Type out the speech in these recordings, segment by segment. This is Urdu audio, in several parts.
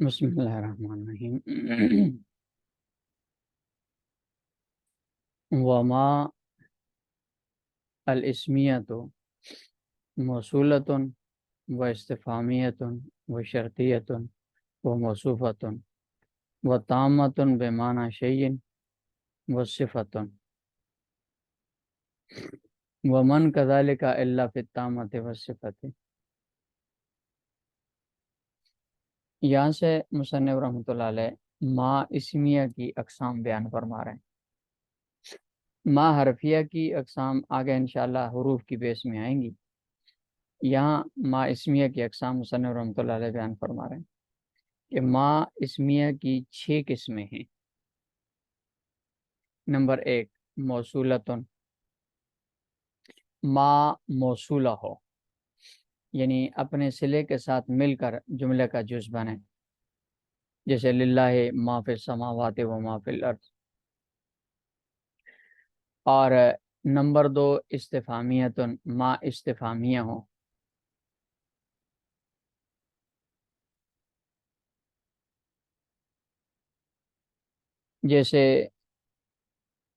بسم اللہ الرحمن الرحیم وما الاسمیت موصولۃ و استفہامیۃ و شرطیۃ و موصوفۃ و تامۃ بمعنی شیء و صفۃ ومن کذالک الا فی التامۃ والصفۃ۔ یہاں سے مصنف رحمۃ اللہ علیہ ما اسمیہ کی اقسام بیان فرما رہے ہیں۔ ما حرفیہ کی اقسام آگے انشاءاللہ حروف کی بیس میں آئیں گی۔ یہاں ما اسمیہ کی اقسام مصنف رحمۃ اللہ علیہ بیان فرما رہے ہیں کہ ما اسمیہ کی 6 قسمیں ہیں۔ نمبر 1 موصولتن، ما موصولہ ہو، یعنی اپنے صلے کے ساتھ مل کر جملے کا جز بنے، جیسے للہ ما فی السماوات و ما فی الارض۔ اور نمبر 2 استفہامیتن، ما استفہامیہ ہو، جیسے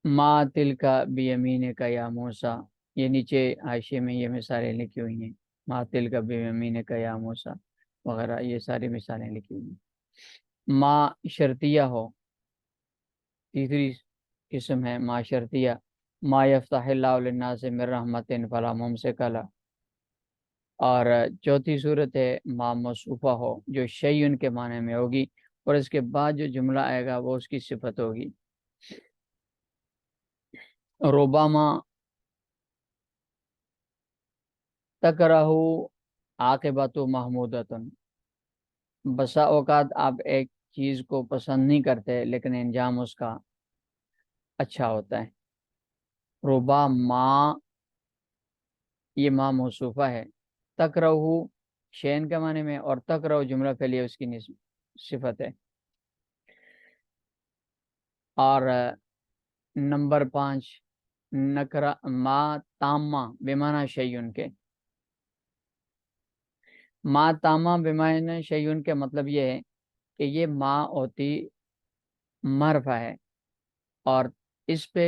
ما تلکا بیمینک یا موسیٰ، یہ نیچے حاشیے میں یہ مثالیں لکھی ہوئی ہیں، ما تلکا بیمینک یا موسیٰ وغیرہ، یہ ساری مثالیں لکھی ہوئی ہیں۔ ما شرطیہ ہو، تیسری قسم ہے ما شرطیہ، ما یفتح اللہ للناس من رحمت فلا ممسک لہ۔ اور چوتھی صورت ہے ما موصوفہ ہو، جو شیء کے معنی میں ہوگی اور اس کے بعد جو جملہ آئے گا وہ اس کی صفت ہوگی۔ ربما تکرہ عاقبۃ محمودۃ، بسا اوقات آپ ایک چیز کو پسند نہیں کرتے لیکن انجام اس کا اچھا ہوتا ہے۔ ربما یہ ما موصوفہ ہے، تکرہ شین کے معنی میں، اور تکرہ جملہ کے لیے اس کی صفت ہے۔ اور نمبر 5 نکرہ ما تامہ بمعنی شیء کے، ما تامہ بمعنی شیء کے مطلب یہ ہے کہ یہ ما ہوتی معرفہ ہے اور اس پہ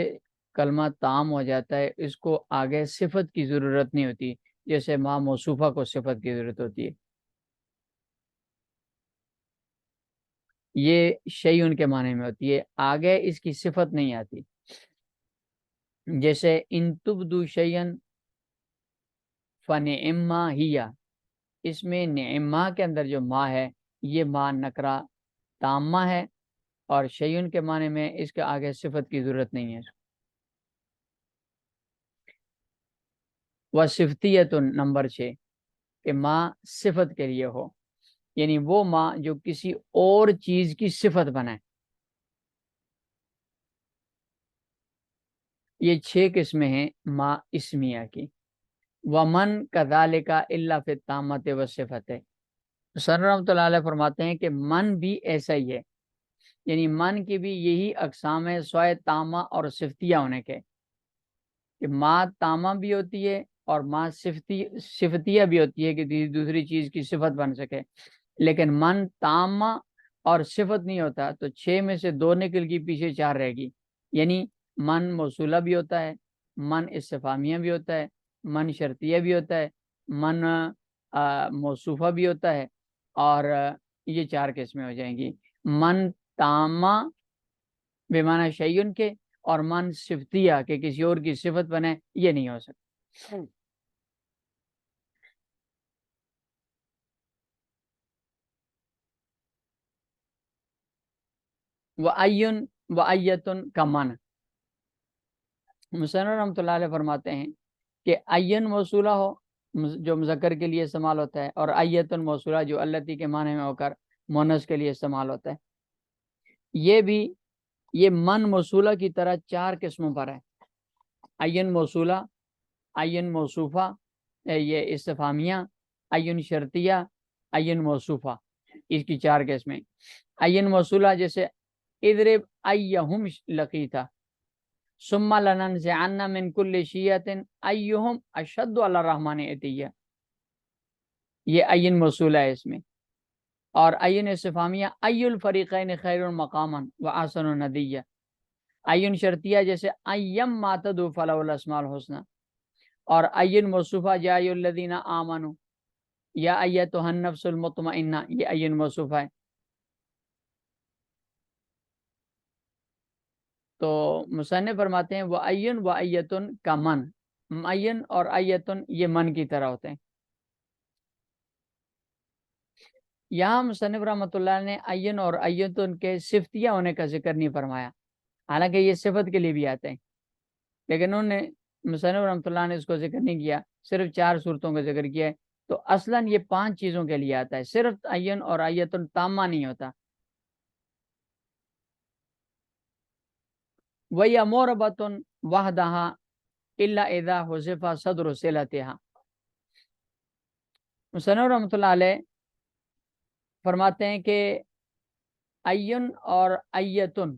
کلمہ تام ہو جاتا ہے، اس کو آگے صفت کی ضرورت نہیں ہوتی، جیسے ما موصوفہ کو صفت کی ضرورت ہوتی ہے۔ یہ شیء کے معنی میں ہوتی ہے، آگے اس کی صفت نہیں آتی، جیسے ان تبدو شیئا فنعما ہی، اس میں نعما کے اندر جو ما ہے یہ ما نکرہ تامہ ہے، اور شیء کے معنی میں اس کے آگے صفت کی ضرورت نہیں ہے۔ وصفتیت نمبر 6 کہ ما صفت کے لیے ہو، یعنی وہ ما جو کسی اور چیز کی صفت بنائے۔ یہ 6 قسمیں ہیں ما اسمیہ کی۔ ومن کذالک الا فی التامۃ والصفۃ، سر رحمۃ اللہ علیہ فرماتے ہیں کہ من بھی ایسا ہی ہے، یعنی من کی بھی یہی اقسام ہے سوائے تامہ اور صفتیہ ہونے کے، کہ ما تامہ بھی ہوتی ہے اور ما صفتیہ بھی ہوتی ہے کہ دوسری چیز کی صفت بن سکے، لیکن من تامہ اور صفت نہیں ہوتا، تو 6 میں سے 2 نکل کی پیچھے 4 رہے گی، یعنی من موصولہ بھی ہوتا ہے، من استفہامیہ بھی ہوتا ہے، من شرطیہ بھی ہوتا ہے، من موصوفہ بھی ہوتا ہے، اور یہ 4 قسمیں ہو جائیں گی۔ من تامہ بمعنی شیء کے اور من صفتیہ کہ کسی اور کی صفت بنے، یہ نہیں ہو سکتا۔ وَأَيٌّ وَأَيَّةٌ کا من، مصنف رحمۃ اللہ علیہ فرماتے ہیں کہ عین موصولہ ہو جو مذکر کے لیے استعمال ہوتا ہے، اور ایتن موصولہ جو التی کے معنی میں ہو کر مونث کے لیے استعمال ہوتا ہے۔ یہ من موصولہ کی طرح 4 قسموں پر ہے، عین موصولہ، عین موصوفہ، یہ استفہامیہ، عین شرطیہ، عین موصوفہ، اس کی 4 قسمیں۔ عین موصولہ جیسے اضرب ایہم لقیتا ثم لننزعن من کل شیعۃ ایہم اشد علی الرحمن عتیہ، یہ عین موصولہ ہے اس میں۔ اور عین استفہامیہ ای الفریقین خیر مقاما و احسن ندیہ. عین شرطیہ جیسے ایم ما تدعو فلہ الاسماء الحسنی. اور عین موصوفہ یا ایھا الذین آمنوا یا ایتھا النفس المطمئنہ، یہ عین موصوفہ ہے. تو مصنف فرماتے ہیں وہ عین و ایتن کا من، عین اور ایتن یہ من کی طرح ہوتے ہیں. یہاں مصنف رحمۃ اللہ نے عین اور ایتن کے صفتیہ ہونے کا ذکر نہیں فرمایا، حالانکہ یہ صفت کے لیے بھی آتے ہیں، لیکن انہوں نے مصنف رحمۃ اللہ نے اس کو ذکر نہیں کیا، صرف 4 صورتوں کا ذکر کیا ہے. تو اصلاً یہ 5 چیزوں کے لیے آتا ہے، صرف عین اور ایتن تامہ نہیں ہوتا. وَيَمُورَبَةٌ وَحْدَهَا إِلَّا إِذَا حُذِفَ صَدْرُ صِلَتِهَا. مصنف رحمۃ اللہ علیہ فرماتے ہیں کہ عین اور ایتن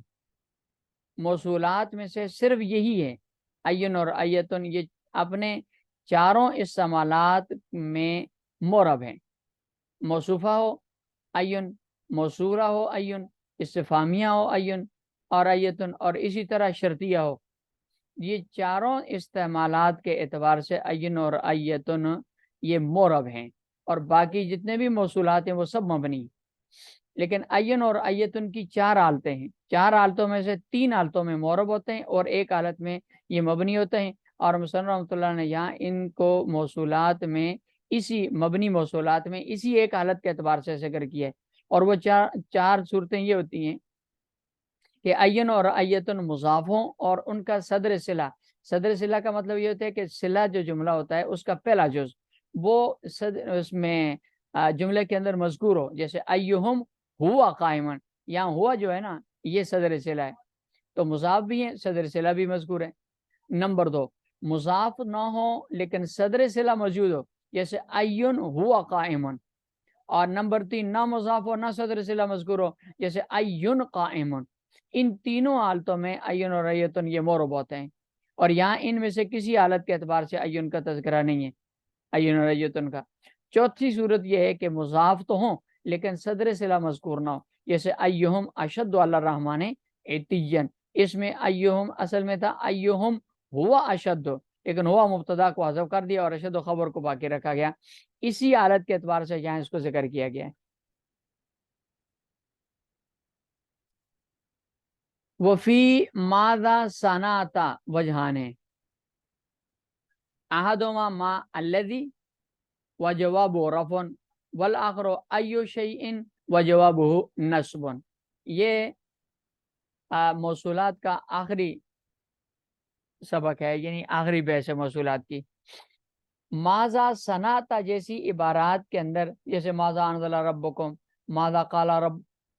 موصولات میں سے صرف یہی ہے، عین اور ایتن یہ اپنے چاروں استعمالات میں مورب ہیں. موصوفہ ہو عین، موصولہ ہو عین، استفہامیہ ہو عین اور ایتن، اور اسی طرح شرطیہ ہو. یہ چاروں استعمالات کے اعتبار سے عین اور ایتن یہ مورب ہیں، اور باقی جتنے بھی موصولات ہیں وہ سب مبنی. لیکن عین اور ایتن کی 4 حالتیں ہیں، 4 حالتوں میں سے 3 حالتوں میں مورب ہوتے ہیں اور 1 حالت میں یہ مبنی ہوتے ہیں. اور مصنف رحمۃ اللہ نے یہاں ان کو موصولات میں، اسی مبنی موصولات میں اسی 1 حالت کے اعتبار سے ذکر کیا ہے. اور وہ 4 صورتیں یہ ہوتی ہیں کہ عین اور ایتن مضاف ہوں اور ان کا صدر صلہ. صدر صلہ کا مطلب یہ ہوتا ہے کہ صلہ جو جملہ ہوتا ہے اس کا پہلا جز وہ اس میں جملے کے اندر مذکور ہو، جیسے ایہم ہوا قائمن، یہاں ہوا جو ہے نا یہ صدر صلہ ہے، تو مضاف بھی ہے، صدر صلہ بھی مذکور ہے. نمبر 2، مضاف نہ ہو لیکن صدر صلہ موجود ہو، جیسے این ہوا قائمن. اور نمبر 3، نہ مضاف ہو نہ صدر صلہ مذکور ہو، جیسے این قائمن. ان تینوں حالتوں میں عین اور ایتن یہ مورب ہوتے ہیں، اور یہاں ان میں سے کسی حالت کے اعتبار سے عین کا تذکرہ نہیں ہے، عین اور ایتن کا. چوتھی صورت یہ ہے کہ مضاف تو ہوں لیکن صدر صلہ مذکور نہ ہو، جیسے ایہم اشد علی الرحمن عتیا. اس میں ایہم اصل میں تھا ایہم ہوا اشد، لیکن ہوا مبتدا کو حذف کر دیا اور اشد و خبر کو باقی رکھا گیا. اسی حالت کے اعتبار سے یہاں اس کو ذکر کیا گیا ہے. وفی ماذا صنعت وجہان، احدہما ما الذی وجواب رفع والآخر ای شیء وجوابہ نصب. یہ موصولات کا آخری سبق ہے، یعنی آخری بحث ہے موصولات کی. ماذا صنعت جیسی عبارات کے اندر، جیسے ماذا انزل ربکم، ماذا قال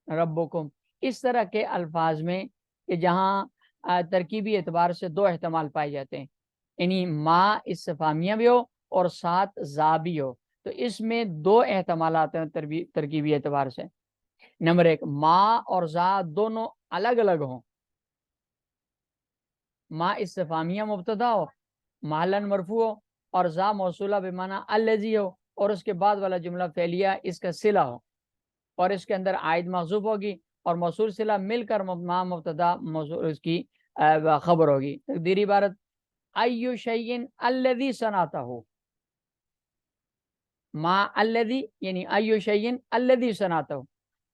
ربکم، اس طرح کے الفاظ میں کہ جہاں ترکیبی اعتبار سے 2 احتمال پائے جاتے ہیں، یعنی ما استفہامیہ بھی ہو اور ساتھ زا بھی ہو، تو اس میں 2 احتمالات ہیں ترکیبی اعتبار سے. نمبر 1، ما اور زا دونوں الگ الگ ہوں، ما استفہامیہ مبتدا ہو محلاً مرفوع ہو، اور زا موصولہ بمعنی الذی ہو، اور اس کے بعد والا جملہ فعلیہ اس کا صلہ ہو، اور اس کے اندر عائد محذوف ہوگی اور موصول صلہ مل کر ما مبتدا موصول اس کی خبر ہوگی. تقدیری عبارت ای شیء الذی صنعتہ، ما الذی یعنی ای شیء الذی صنعتہ.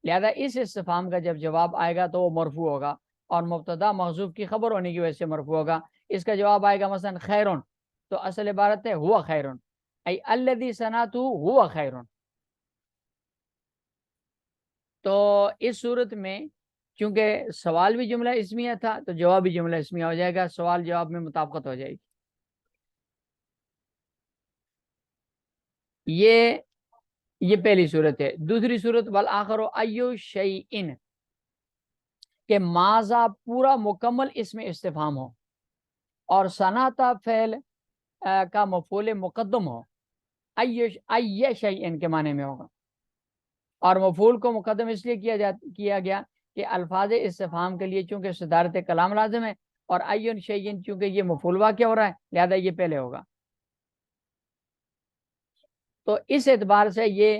لہذا اس استفہام کا جب جواب آئے گا تو وہ مرفوع ہوگا، اور مبتدا محذوف کی خبر ہونے کی وجہ سے مرفوع ہوگا. اس کا جواب آئے گا مثلا خیرون، تو اصل عبارت ہے ہوا خیرون، ای الذی صنعتہ ہوا خیرون. تو اس صورت میں چونکہ سوال بھی جملہ اسمیہ تھا تو جواب بھی جملہ اسمیہ ہو جائے گا، سوال جواب میں مطابقت ہو جائے گی. یہ پہلی صورت ہے. دوسری صورت والآخر ایو شیئن، کہ ماذا پورا مکمل اسم استفہام ہو اور صنعت فعل کا مفعول مقدم ہو. ای شیئن کے معنی میں ہوگا، اور مفعول کو مقدم اس لیے کیا گیا کہ الفاظ استفہام کے لیے چونکہ صدارت کلام لازم ہے، اور این شیئن چونکہ یہ مفعول واقع ہو رہا ہے لہذا یہ پہلے ہوگا. تو اس اعتبار سے یہ